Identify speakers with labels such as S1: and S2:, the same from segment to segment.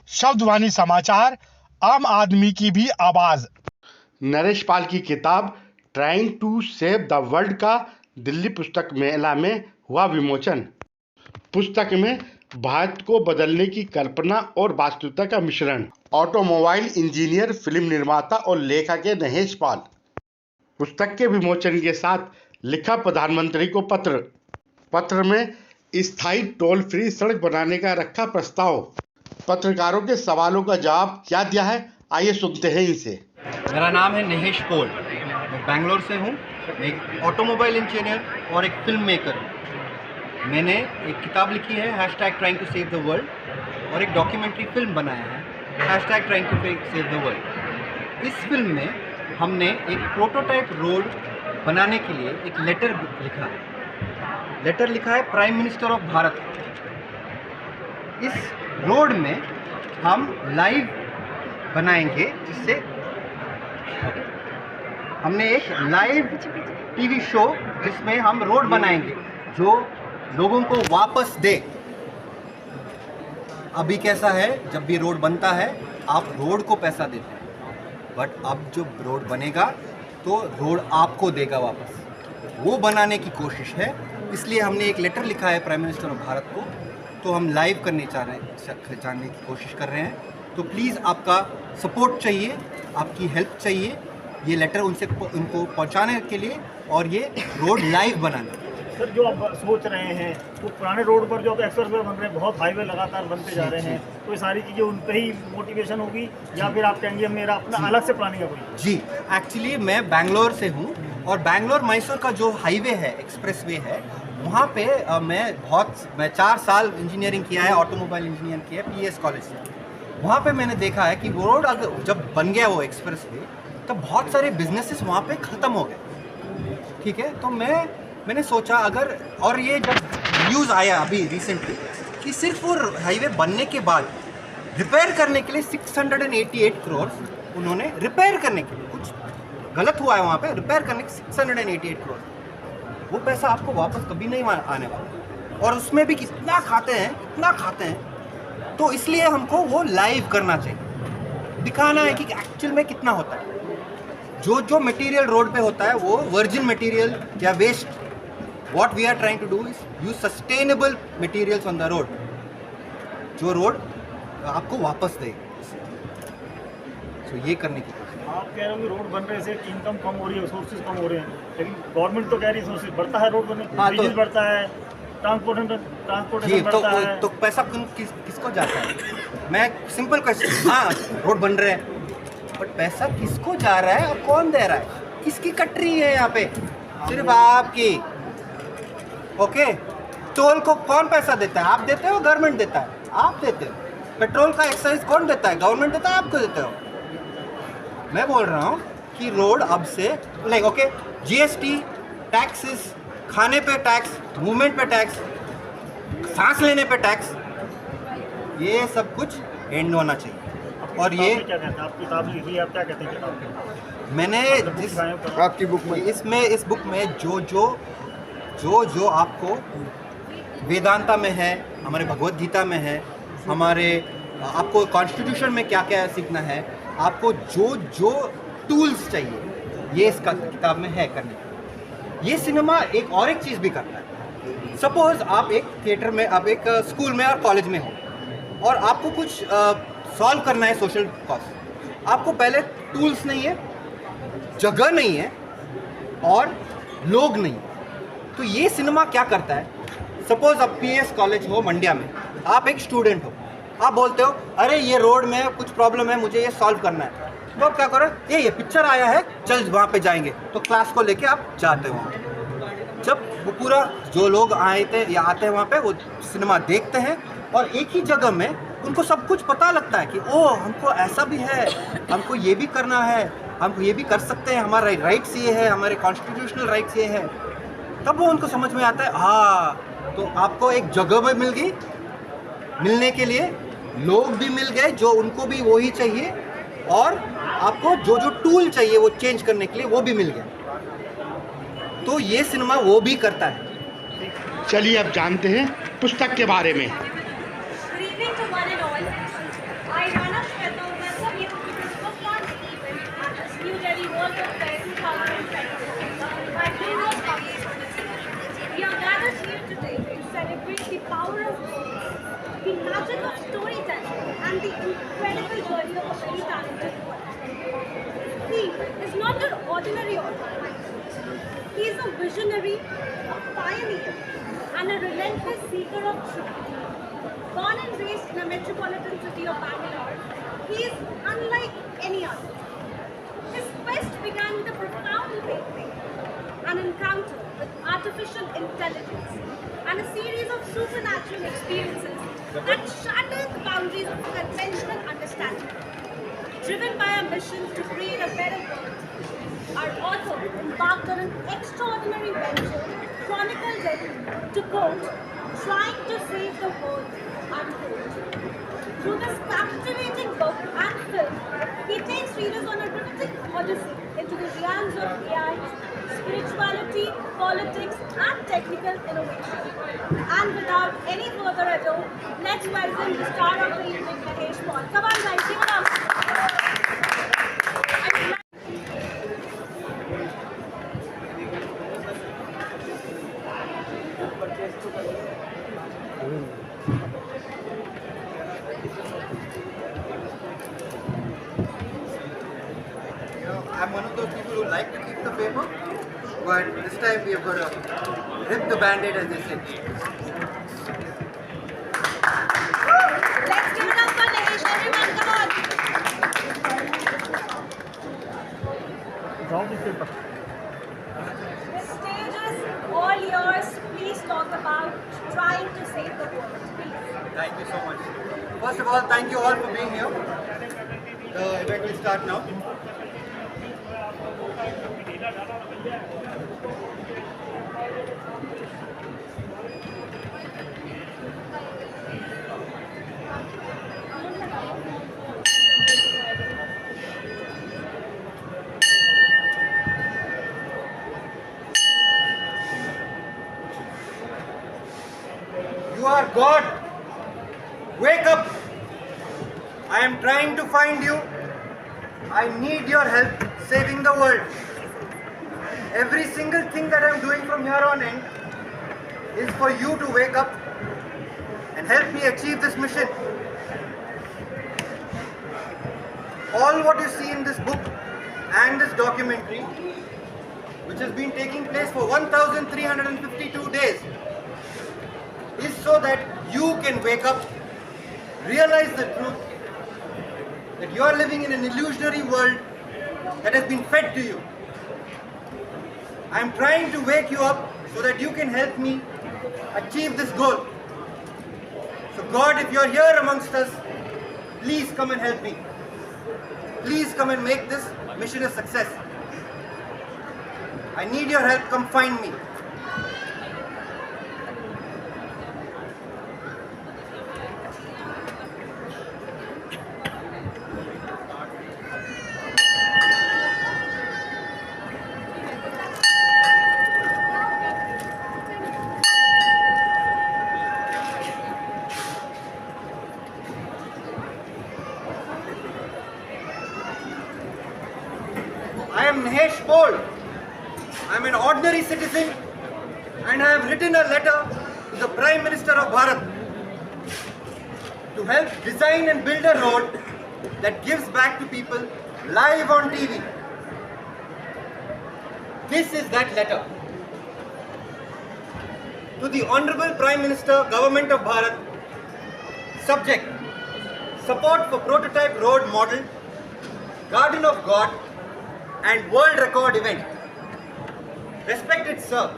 S1: शब्दवाणी समाचार, आम आदमी की भी आवाज।
S2: नरेश पाल की किताब trying to save the world का दिल्ली पुस्तक मेला में हुआ विमोचन। पुस्तक में भारत को बदलने की कल्पना और वास्तविकता का मिश्रण। ऑटोमोबाइल इंजीनियर, फिल्म निर्माता और लेखक नरेश पाल। पुस्तक के विमोचन के साथ लिखा प्रधानमंत्री को पत्र में स्थायी टोल फ्री सड़क बनाने का रखा प्रस्ताव। पत्रकारों के सवालों का जवाब क्या दिया है, आइए सुनते हैं इनसे।
S3: मेरा नाम है नरेश पाल, मैं बैंगलोर से हूँ। मैं एक ऑटोमोबाइल इंजीनियर और एक फिल्म मेकर हूँ। मैंने एक किताब लिखी है #trying to save the world और एक डॉक्यूमेंट्री फिल्म बनाया है #trying to save the world. इस फिल्म में हमने एक प्रोटोटाइप रोड बनाने के लिए एक लेटर लिखा है प्राइम मिनिस्टर ऑफ भारत। इस रोड में हम लाइव बनाएंगे, जिससे हमने एक लाइव टीवी शो जिसमें हम रोड बनाएंगे जो लोगों को वापस दे। अभी कैसा है, जब भी रोड बनता है आप रोड को पैसा देते हैं, बट अब जो रोड बनेगा तो रोड आपको देगा वापस। वो बनाने की कोशिश है, इसलिए हमने एक लेटर लिखा है प्राइम मिनिस्टर ऑफ भारत को। तो हम लाइव करने जानने की कोशिश कर रहे हैं। तो प्लीज़ आपका सपोर्ट चाहिए, आपकी हेल्प चाहिए ये लेटर उनको पहुंचाने के लिए और ये रोड लाइव बनाना।
S4: सर, जो आप सोच रहे हैं वो पुराने रोड पर जो अब एक्सप्रेस वे बन रहे हैं, बहुत हाईवे लगातार बनते जा रहे हैं, तो ये सारी चीज़ें उन पर ही मोटिवेशन होगी या फिर आप कहेंगे मेरा अपना अलग से प्लानिंग है कोई?
S3: जी, एक्चुअली मैं बैंगलोर से हूँ और बैंगलोर मैसूर का जो हाईवे है, एक्सप्रेस वे है, वहाँ पे मैं 4 साल इंजीनियरिंग किया है, ऑटोमोबाइल इंजीनियर किया है PS कॉलेज से। वहाँ पे मैंने देखा है कि वो रोड अगर जब बन गया वो एक्सप्रेस वे, तो बहुत सारे बिजनेसेस वहाँ पे ख़त्म हो गए। ठीक है, तो मैंने सोचा अगर, और ये जब न्यूज़ आया अभी रिसेंटली कि सिर्फ वो हाईवे बनने के बाद रिपेयर करने के लिए 688 करोड़ उन्होंने रिपेयर करने के लिए, कुछ गलत हुआ है वहाँ पे, रिपेयर करने के 688 करोड़, वो पैसा आपको वापस कभी नहीं आने वाला। और उसमें भी कितना खाते हैं। तो इसलिए हमको वो लाइव करना चाहिए, दिखाना है कि एक्चुअल में कितना होता है। जो मटेरियल रोड पे होता है वो वर्जिन मटेरियल या waste, what we are trying to do is use sustainable materials on the road, जो रोड आपको वापस दे। तो ये करने की
S4: आप कह रहे हो कि रोड बन रहे से इनकम कम हो रही है, सोर्सेज कम हो रहे हैं, लेकिन गवर्नमेंट तो कह रही है सोर्सेज बढ़ता है, रोड बनने बिजनेस बढ़ता है, ट्रांसपोर्टेशन बढ़ता है,
S3: तो पैसा किसको जाता है? मैं सिंपल क्वेश्चन, हाँ रोड बन रहे हैं, बट पैसा किसको जा रहा है और कौन दे रहा है? किसकी कट रही है यहाँ पे? सिर्फ आपकी। ओके, टोल को कौन पैसा देता है? आप देते हो, गवर्नमेंट देता है? आप देते हो। पेट्रोल का एक्साइज कौन देता है? गवर्नमेंट देता है, आपको देते हो। मैं बोल रहा हूँ कि रोड अब से ओके, GST, टैक्सेस, खाने पे टैक्स, मूवमेंट पे टैक्स, सांस लेने पे टैक्स, ये सब कुछ एंड होना चाहिए। और ये
S4: क्या कहते हैं? आप किताब लिखी है, आप क्या कहते हैं किताब में?
S3: मैंने आपकी बुक में, इस बुक में जो आपको वेदांता में है, हमारे भगवत गीता में है, आपको कॉन्स्टिट्यूशन में क्या क्या सीखना है, आपको जो टूल्स चाहिए, ये इस किताब में है करने के। ये सिनेमा एक चीज़ भी करता है। सपोज आप एक थिएटर में, आप एक स्कूल में और कॉलेज में हो और आपको कुछ सॉल्व करना है सोशल कॉज। आपको पहले टूल्स नहीं है, जगह नहीं है और लोग नहीं। तो ये सिनेमा क्या करता है, सपोज आप PS कॉलेज हो मंड्या में, आप एक स्टूडेंट हो, आप बोलते हो अरे ये रोड में कुछ प्रॉब्लम है, मुझे ये सॉल्व करना है। तो आप क्या करो, ये पिक्चर आया है, चल वहाँ पे जाएंगे। तो क्लास को लेके आप जाते हो। जब वो पूरा जो लोग आते हैं वहाँ पे, वो सिनेमा देखते हैं और एक ही जगह में उनको सब कुछ पता लगता है कि ओ हमको ऐसा भी है, हमको ये भी करना है, हम ये भी कर सकते हैं, हमारा राइट्स ये है, हमारे कॉन्स्टिट्यूशनल राइट्स ये है। तब वो उनको समझ में आता है, हाँ तो आपको एक जगह भी मिल गई, मिलने के लिए लोग भी मिल गए जो उनको भी वही चाहिए, और आपको जो टूल चाहिए वो चेंज करने के लिए वो भी मिल गया। तो ये सिनेमा वो भी करता है।
S2: चलिए अब जानते हैं पुस्तक के बारे में।
S5: Grieving to one and all, I develop a very talented boy. He is not an ordinary author. He is a visionary, a pioneer, and a relentless seeker of truth. Born and raised in a metropolitan city of Bangalore, he is unlike any other. His quest began with a profound awakening, an encounter with artificial intelligence, and a series of supernatural experiences that shattered the boundaries of conventional understanding. Driven by a mission to create a better world, our author embarked on an extraordinary venture chronicled in, to quote, trying to save the world, unquote. Through this captivating book and film, he takes readers on a riveting odyssey into the realms of AI, spirituality, politics, and technical innovation. And without any further ado, let's welcome the star of the evening, Mahesh Paul. Come on, guys, give it up.
S3: I'm one of those people who like to keep the paper, but this time we have got to rip the band-aid, as they say.
S5: Let's give it up for Mahesh, everyone, come on.
S4: Draw the paper.
S5: The stage is all yours. Please talk about trying to save the world. Please.
S3: Thank you so much. First of all, thank you all for being here. The event will start now. You are God. Wake up. I am trying to find you. I need your help saving the world. Every single thing that I am doing from here on in is for you to wake up and help me achieve this mission. All what you see in this book and this documentary, which has been taking place for 1,352 days, is so that you can wake up, realize the truth, that you are living in an illusionary world that has been fed to you. I am trying to wake you up so that you can help me achieve this goal. So God, if you are here amongst us, please come and help me. Please come and make this mission a success. I need your help. Come find me. I am Mahesh Paul. I am an ordinary citizen and I have written a letter to the Prime Minister of Bharat to help design and build a road that gives back to people live on TV. This is that letter. To the Honorable Prime Minister, Government of Bharat, subject: support for prototype road model, Garden of God and world record event. Respected sir,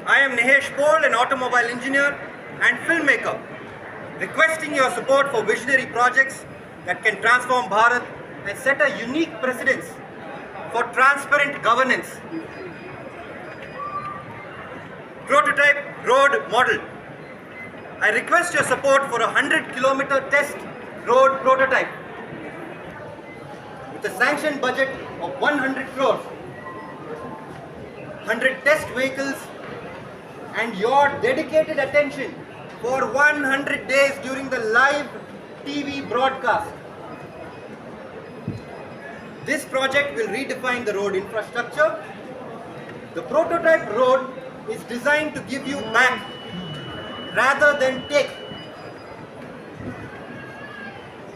S3: I am Mahesh Paul, an automobile engineer and filmmaker, requesting your support for visionary projects that can transform Bharat and set a unique precedence for transparent governance. Prototype road model. I request your support for a 100-kilometer test road prototype with a sanctioned budget of 100 crores, 100 test vehicles, and your dedicated attention for 100 days during the live TV broadcast. This project will redefine the road infrastructure. The prototype road is designed to give you back rather than take.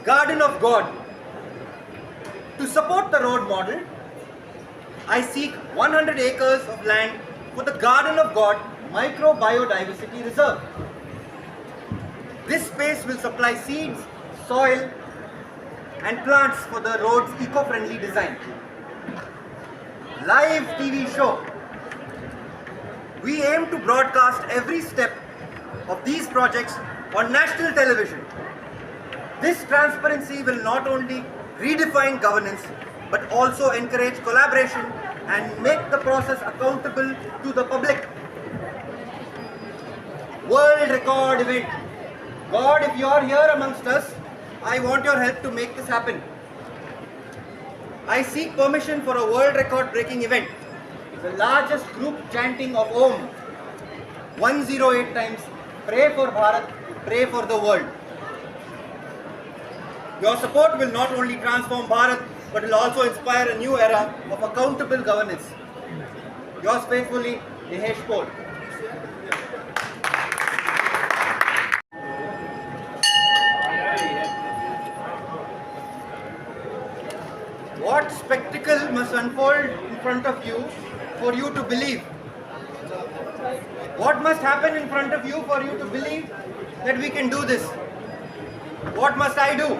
S3: Garden of God. To support the road model, I seek 100 acres of land for the Garden of God Micro Biodiversity Reserve. This space will supply seeds, soil, and plants for the road's eco-friendly design. Live TV show. We aim to broadcast every step of these projects on national television. This transparency will not only redefine governance but also encourage collaboration and make the process accountable to the public. World record event. God, if you are here amongst us, I want your help to make this happen. I seek permission for a world record breaking event. The largest group chanting of Om. 108 times. Pray for Bharat, pray for the world. Your support will not only transform Bharat, but will also inspire a new era of accountable governance. Yours faithfully, Nihesh Paul. What spectacle must unfold in front of you for you to believe? What must happen in front of you for you to believe that we can do this? What must I do?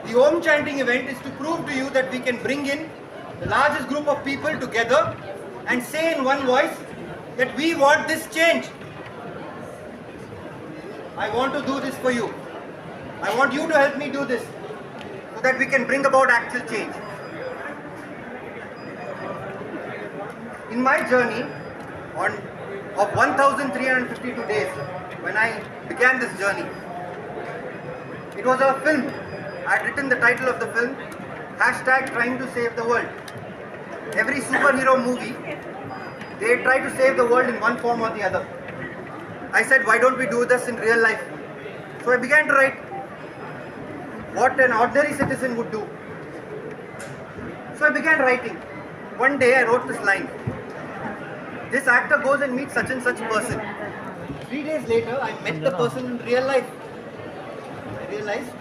S3: The Om chanting event is to prove to you that we can bring in the largest group of people together and say in one voice that we want this change. I want to do this for you. I want you to help me do this so that we can bring about actual change. In my journey of 1,352 days, when I began this journey, it was a film. I had written the title of the film, #Trying to Save the World. Every superhero movie, they try to save the world in one form or the other. I said, why don't we do this in real life? So I began to write what an ordinary citizen would do. So I began writing. One day I wrote this line. This actor goes and meets such and such person. 3 days later, I met the person in real life. I realized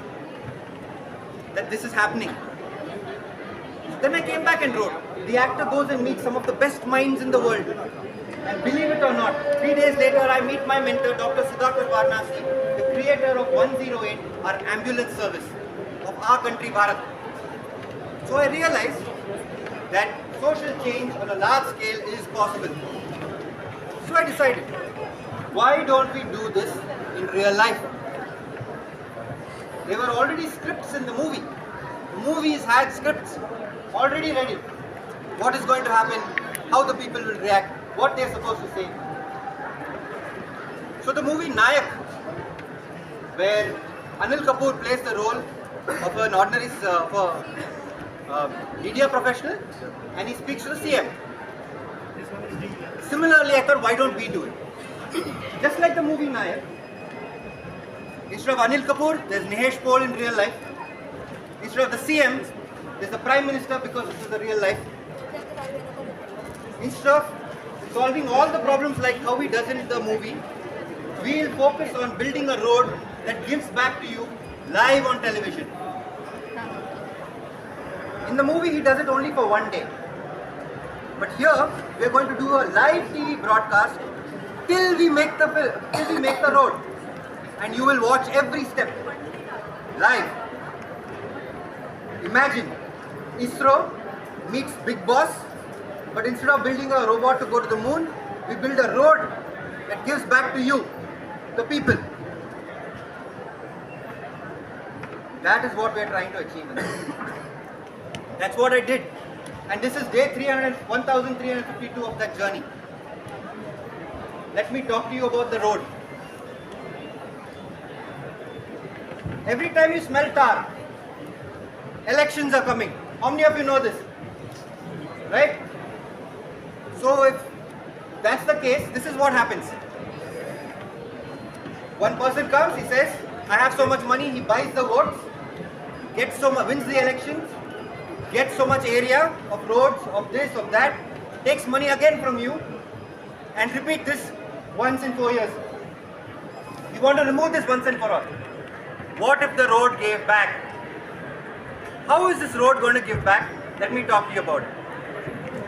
S3: that this is happening. Then I came back and wrote, the actor goes and meets some of the best minds in the world. And believe it or not, 3 days later I meet my mentor, Dr. Sudhakar Varnasi, the creator of 108, our ambulance service of our country, Bharat. So I realized that social change on a large scale is possible. So I decided, why don't we do this in real life? There were already scripts in the movie. The movies had scripts already ready. What is going to happen, how the people will react, what they are supposed to say. So the movie Nayak, where Anil Kapoor plays the role of an ordinary media professional, and he speaks to the CM. Similarly, I thought, why don't we do it? Just like the movie Nayak, instead of Anil Kapoor, there's Nihesh Paul in real life. Instead of the CM, there's the Prime Minister, because this is the real life. Instead of solving all the problems like how he does in the movie, we'll focus on building a road that gives back to you live on television. In the movie, he does it only for one day. But here, we're going to do a live TV broadcast till we make the road. And you will watch every step live. Imagine, ISRO meets Big Boss, but instead of building a robot to go to the moon, we build a road that gives back to you, the people. That is what we are trying to achieve. That's what I did. And this is day 1,352 of that journey. Let me talk to you about the road. Every time you smell tar, elections are coming. How many of you know this? Right? So if that's the case, this is what happens. One person comes, he says, I have so much money, he buys the votes, wins the elections, gets so much area of roads, of this, of that, takes money again from you, and repeat this once in 4 years. You want to remove this once and for all. What if the road gave back? How is this road going to give back? Let me talk to you about it.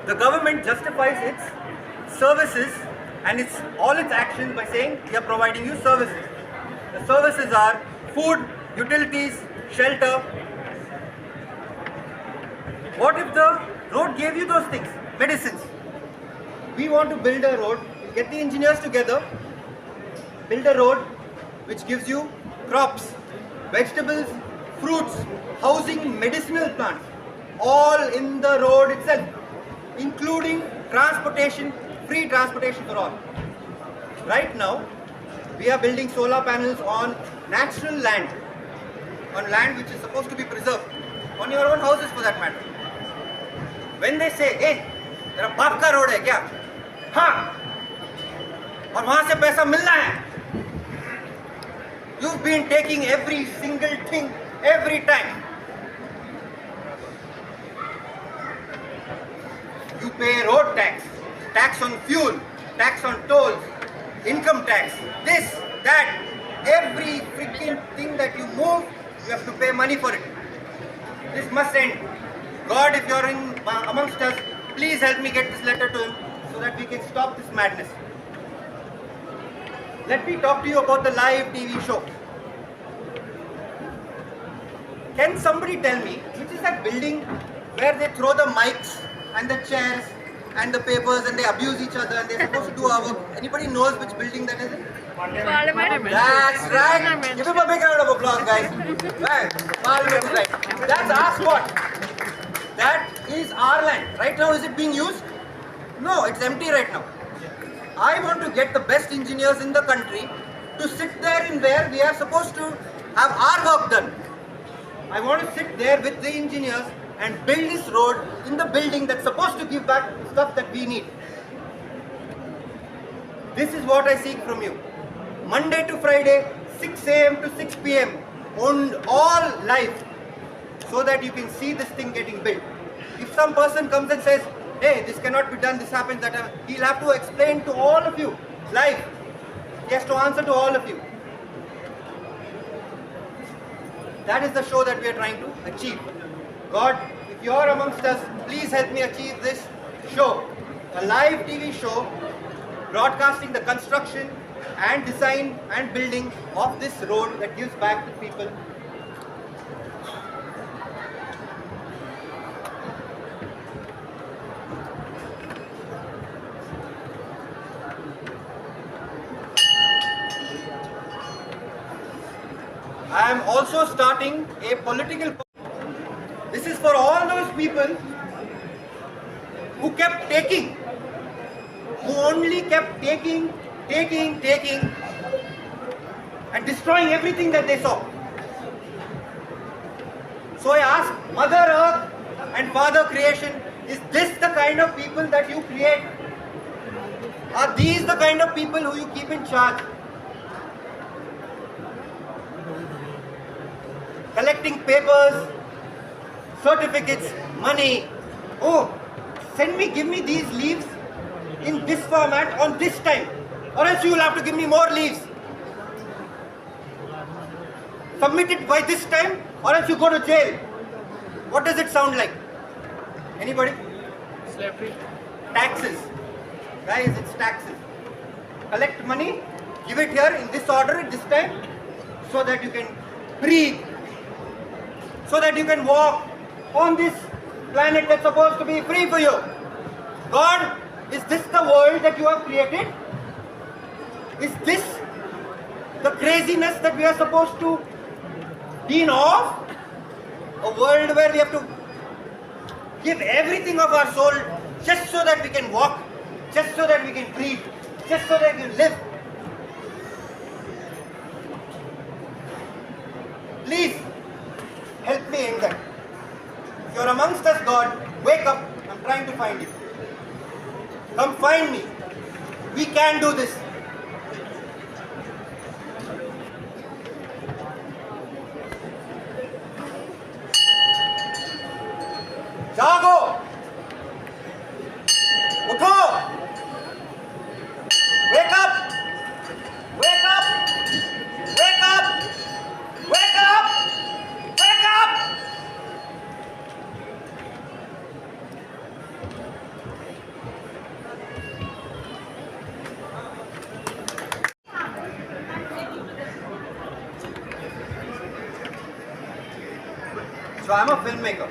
S3: The government justifies its services and all its actions by saying we are providing you services. The services are food, utilities, shelter. What if the road gave you those things? Medicines. We want to build a road, get the engineers together, build a road which gives you crops, vegetables, fruits, housing, medicinal plants, all in the road itself, including transportation, free transportation for all. Right now, we are building solar panels on natural land, on land which is supposed to be preserved, on your own houses for that matter. When they say, hey, तेरा बाप का road है क्या? हाँ, और वहाँ से पैसा मिलना है. You've been taking every single thing, every time. You pay road tax, tax on fuel, tax on tolls, income tax, this, that, every freaking thing that you move, you have to pay money for it. This must end. God, if you're amongst us, please help me get this letter to him so that we can stop this madness. Let me talk to you about the live TV show. Can somebody tell me which is that building where they throw the mics and the chairs and the papers and they abuse each other and they're supposed to do our work? Anybody knows which building that is?
S6: Parliament.
S3: That's right. Give him a big round of applause, guys. Right. Parliament is right. That's our spot. That is our land. Right now, is it being used? No, it's empty right now. I want to get the best engineers in the country to sit there in where we are supposed to have our work done. I want to sit there with the engineers and build this road in the building that's supposed to give back stuff that we need. This is what I seek from you. Monday to Friday, 6 a.m. to 6 p.m. on all live, so that you can see this thing getting built. If some person comes and says, hey, this cannot be done, this happens, that happens, he'll have to explain to all of you live. He has to answer to all of you. That is the show that we are trying to achieve. God, if you are amongst us, please help me achieve this show. A live TV show broadcasting the construction and design and building of this road that gives back to people. I am also starting a political. This is for all those people who kept taking, who only kept taking, and destroying everything that they saw. So I ask Mother Earth and Father Creation, is this the kind of people that you create? Are these the kind of people who you keep in charge? Collecting papers, certificates, money. Oh, give me these leaves in this format on this time, or else you will have to give me more leaves. Submit it by this time, or else you go to jail. What does it sound like? Anybody?
S6: Slavery.
S3: Taxes. Guys, it's taxes. Collect money, give it here in this order at this time, so that you can breathe, so that you can walk on this planet that's supposed to be free for you. God, is this the world that you have created? Is this the craziness that we are supposed to be in awe of? A world where we have to give everything of our soul just so that we can walk, just so that we can breathe, just so that we can live. Please, help me in that. If you're amongst us, God, wake up. I'm trying to find you. Come find me. We can do this. Jago! Utho! Wake up! Wake up! Wake up! Wake up! So I'm a filmmaker.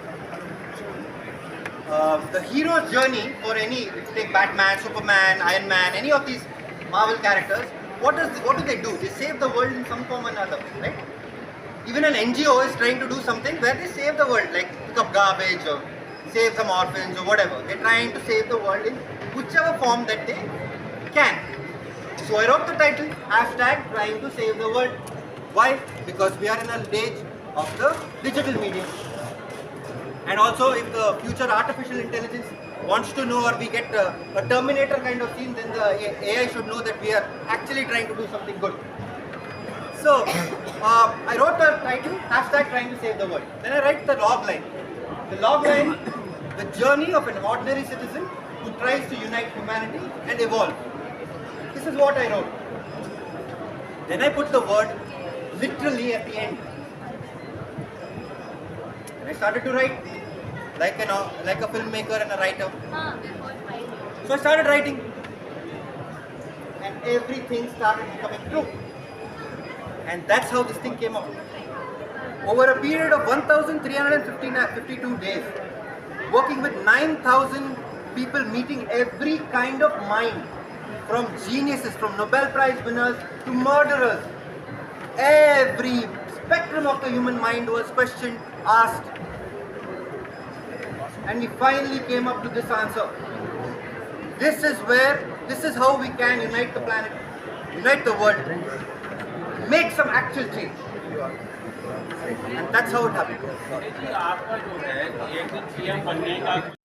S3: The hero's journey for any, take Batman, Superman, Iron Man, any of these Marvel characters, what do they do? They save the world in some form or another, right? Even an NGO is trying to do something where they save the world, like pick up garbage or save some orphans or whatever. They're trying to save the world in whichever form that they can. So I wrote the title, hashtag trying to save the world. Why? Because we are in an age of the digital medium. And also if the future artificial intelligence wants to know, or we get a Terminator kind of scene, then the AI should know that we are actually trying to do something good. So I wrote the title, hashtag trying to save the world. Then I write the log line. The log line, the journey of an ordinary citizen who tries to unite humanity and evolve. This is what I wrote. Then I put the word literally at the end. And I started to write like a filmmaker and a writer. So I started writing, and everything started becoming true. And that's how this thing came out. Over a period of 1,352 days, working with 9,000 people, meeting every kind of mind, from geniuses, from Nobel Prize winners to murderers. Every spectrum of the human mind was questioned, asked, and we finally came up to this answer. This is how we can unite the planet, unite the world, make some actual change. And that's how it happened.
S7: आपका जो है एक दिन CM बनने का